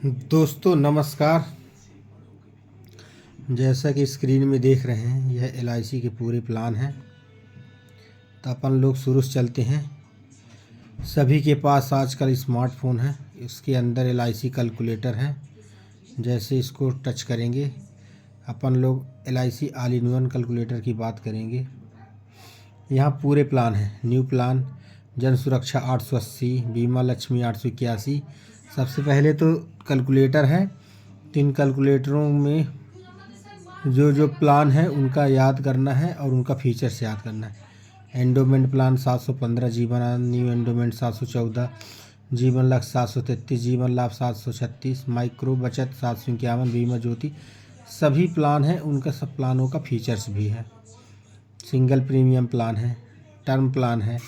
दोस्तों नमस्कार। जैसा कि स्क्रीन में देख रहे हैं, यह LIC के पूरे प्लान हैं। तो अपन लोग शुरू से चलते हैं। सभी के पास आजकल स्मार्टफोन है। इसके अंदर LIC कैलकुलेटर है। जैसे इसको टच करेंगे, अपन लोग LIC all in one calculator की बात करेंगे। यहाँ पूरे प्लान हैं। न्यू प्लान जन सुरक्षा 880, बीमा लक्ष्मी 881। सबसे पहले तो कैलकुलेटर है। तो इन कैलकुलेटरों में जो जो प्लान है उनका याद करना है और उनका फीचर्स याद करना है। Endowment plan 715, Jeevan Anand new endowment 714, जीवन लक्ष्य 733, जीवन लाभ 736, माइक्रो बचत 751, बीमा ज्योति। सभी प्लान हैं, उनका सब प्लानों का फीचर्स भी है। सिंगल प्रीमियम प्लान है, टर्म प्लान है,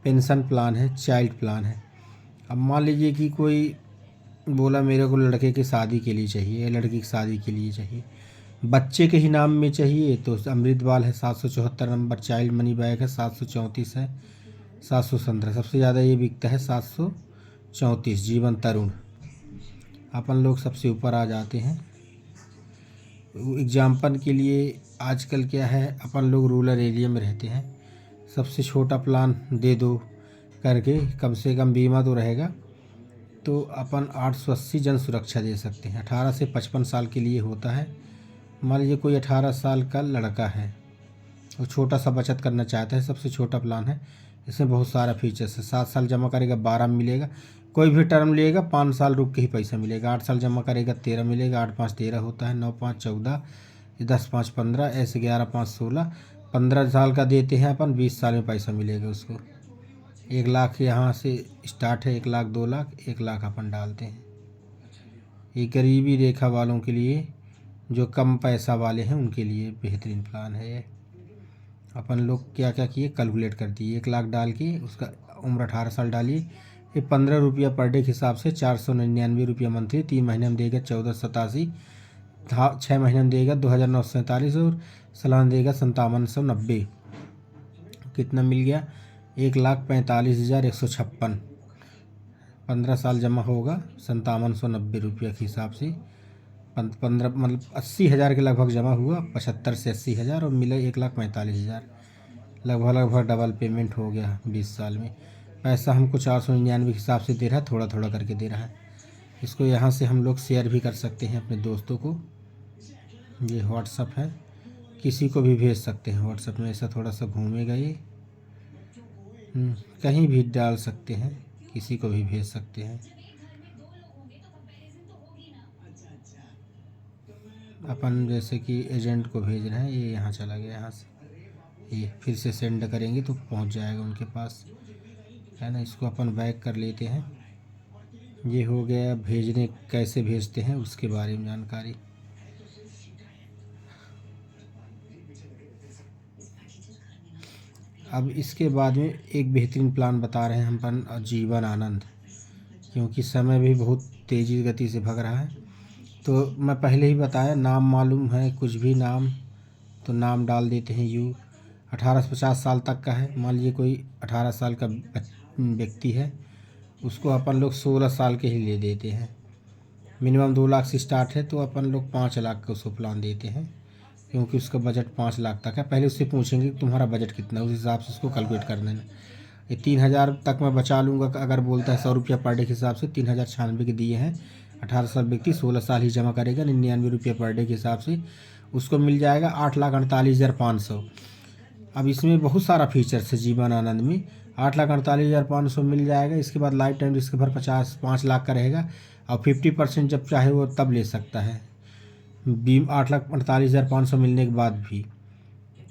पेंशन प्लान है, चाइल्ड प्लान है। अब मान लीजिए कि कोई बोला मेरे को लड़के की शादी के लिए चाहिए या लड़की की शादी के लिए चाहिए, बच्चे के ही नाम में चाहिए, तो अमृत बाल है 774 नंबर, चाइल्ड मनी बैग है 734 है, 717 सबसे ज़्यादा ये बिकता है 734, जीवन तरुण। अपन लोग सबसे ऊपर आ जाते हैं। एग्जाम्पल के लिए आजकल क्या है, अपन लोग रूरल एरिया में रहते हैं। सबसे छोटा प्लान दे दो करके, कम से कम बीमा तो रहेगा। तो अपन 880 जन सुरक्षा दे सकते हैं। 18 से 55 साल के लिए होता है। मान लीजिए कोई 18 साल का लड़का है और छोटा सा बचत करना चाहता है, सबसे छोटा प्लान है। इसमें बहुत सारा फीचर्स है। 7 साल जमा करेगा 12 मिलेगा, कोई भी टर्म लेगा 5 साल रुक के ही पैसा मिलेगा। 8 साल जमा करेगा 13 मिलेगा, 8 5 13 होता है, 9 5 14, 10 5 15, ऐसे 11 5 16। 15 साल का देते हैं अपन, 20 साल में पैसा मिलेगा उसको। 1 लाख यहाँ से स्टार्ट है, 1 लाख 2 लाख 1 लाख अपन डालते हैं। ये गरीबी रेखा वालों के लिए, जो कम पैसा वाले हैं उनके लिए बेहतरीन प्लान है ये। अपन लोग क्या क्या किए, कैलकुलेट कर दिए। 1 लाख डाल के उसका उम्र 18 साल डालिए। ये 15 रुपया पर डे के हिसाब से 499 रुपया मंथली। 3 महीने में देगा 1487, 6 महीने में देगा 2947 और सालाना देगा 5790। कितना मिल गया, 1,45,156। 15 साल जमा होगा 5790 रुपया के हिसाब से। 15 मतलब 80,000 के लगभग जमा हुआ, 75 से 80,000 और मिला 1,45,000। लगभग डबल पेमेंट हो गया 20 साल में। पैसा हमको 499 के हिसाब से दे रहा है, थोड़ा थोड़ा करके दे रहा है। इसको यहाँ से हम लोग शेयर भी कर सकते हैं अपने दोस्तों को। ये व्हाट्सअप है, किसी को भी भेज सकते हैं। व्हाट्सअप में ऐसा थोड़ा सा घूमेगा ये, कहीं भी डाल सकते हैं, किसी को भी भेज सकते हैं। अपन जैसे कि एजेंट को भेज रहे हैं, ये यहाँ चला गया, यहाँ से ये फिर से सेंड करेंगे तो पहुँच जाएगा उनके पास, है ना। इसको अपन बैक कर लेते हैं। ये हो गया भेजने, कैसे भेजते हैं उसके बारे में जानकारी। अब इसके बाद में एक बेहतरीन प्लान बता रहे हैं हम अपन, जीवन आनंद। क्योंकि समय भी बहुत तेज़ी गति से भाग रहा है, तो मैं पहले ही बताया, नाम मालूम है कुछ भी नाम, तो नाम डाल देते हैं यू। 18 से 50 साल तक का है। मान लीजिए कोई 18 साल का व्यक्ति है, उसको अपन लोग 16 साल के ही ले देते हैं। मिनिमम 2 लाख से स्टार्ट है, तो अपन लोग 5 लाख का उसको प्लान देते हैं। क्योंकि उसका बजट 5 लाख तक है। पहले उससे पूछेंगे कि तुम्हारा बजट कितना है, उस हिसाब से उसको कैलकुलेट कर देना। ये 3,000 तक मैं बचा लूँगा अगर बोलता है 100 रुपया पर डे के हिसाब से। 3,096 के दिए हैं। 18 साल व्यक्ति 16 साल ही जमा करेगा, 99 रुपये पर डे के हिसाब से उसको मिल जाएगा 8,48,500। अब इसमें बहुत सारा फीचर्स है जीवन आनंद में। 8,48,500 मिल जाएगा। इसके बाद लाइफ टाइम रिस्क भर 5 लाख का रहेगा, और 50% जब चाहे वो तब ले सकता है। 8,48,500 मिलने के बाद भी,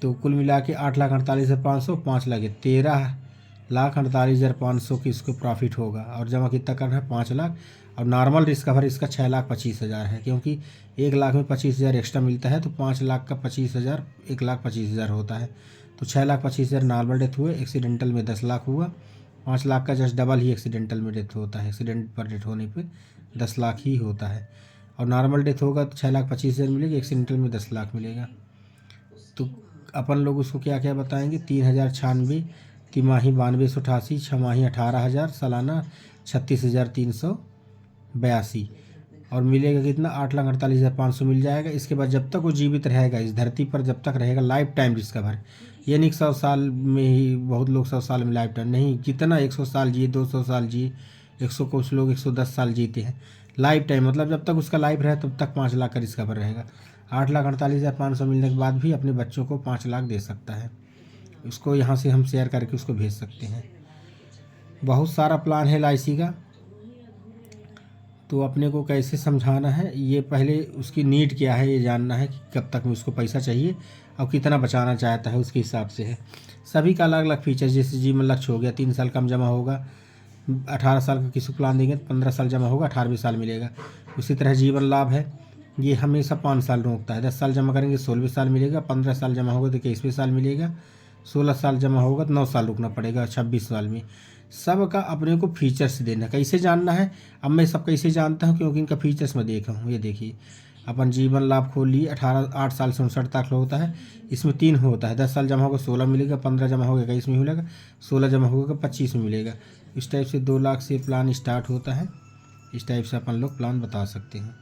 तो कुल मिला के 8,48,500, 5 लाख 13,48,500 की इसको प्रॉफिट होगा। और जमा कितना करना है, 5 लाख। और नॉर्मल रिस्क कवर इसका 6,25,000 है। क्योंकि 1 लाख में 25,000 एक्स्ट्रा मिलता है, तो 5 लाख का 25,000 1,25,000 होता है। तो 6,25,000 नॉर्मल डेथ हुए। एक्सीडेंटल में 10 लाख हुआ। 5 लाख का जस्ट डबल ही एक्सीडेंटल में डेथ होता है। एक्सीडेंट पर डेथ होने पे 10 लाख ही होता है। और नॉर्मल डेथ होगा तो 6,25,000 मिलेगी, एक्सीडेंटल में 10 लाख मिलेगा। तो अपन लोग उसको क्या क्या बताएंगे, 3,096, तिमाही 9288, छमाही 18,000, सालाना 36,382। और मिलेगा कितना, 8,48,500 मिल जाएगा। इसके बाद जब तक वो जीवित रहेगा इस धरती पर, जब तक रहेगा, लाइफ टाइम रिस्क कवर। ये नहीं कि 100 साल में ही, बहुत लोग 100 साल में लाइफ टाइम नहीं, कितना 100 साल जिए, 200 साल जिए, 100, कुछ लोग 110 साल जीते हैं। लाइफ टाइम मतलब जब तक उसका लाइफ रहे तब तक 5 लाख का रिस्क कवर रहेगा। 8,48,500 मिलने के बाद भी अपने बच्चों को 5 लाख दे सकता है। उसको यहाँ से हम शेयर करके उसको भेज सकते हैं। बहुत सारा प्लान है LIC का, तो अपने को कैसे समझाना है, ये पहले उसकी नीड क्या है ये जानना है कि कब तक में उसको पैसा चाहिए और कितना बचाना चाहता है, उसके हिसाब से है। सभी का अलग अलग फीचर, जैसे जीवन लक्ष्य हो गया, 3 साल कम जमा होगा, 18 साल का किसी को प्लान देंगे तो 15 साल जमा होगा, 18वें साल मिलेगा। उसी तरह जीवन लाभ है, ये हमेशा 5 साल रोकता है। 10 साल जमा करेंगे 16वें साल मिलेगा, 15 साल जमा होगा तो 21वें साल मिलेगा, 16 साल जमा होगा तो 9 साल रुकना पड़ेगा 26 साल में। सब का अपने को फीचर्स देना, कैसे जानना है, अब मैं सब कैसे जानता हूँ क्योंकि इनका फीचर्स मैं देखा हूँ। ये देखिए अपन जीवन लाभ खोल लिए, 8 साल से 59 तक होता है। इसमें 3 होता है, 10 साल जमा होगा 16 मिलेगा, 15 जमा होगा 21 में मिलेगा, 16 जमा होगा 25 में मिलेगा। इस टाइप से 2 लाख से प्लान स्टार्ट होता है। इस टाइप से अपन लोग प्लान बता सकते हैं।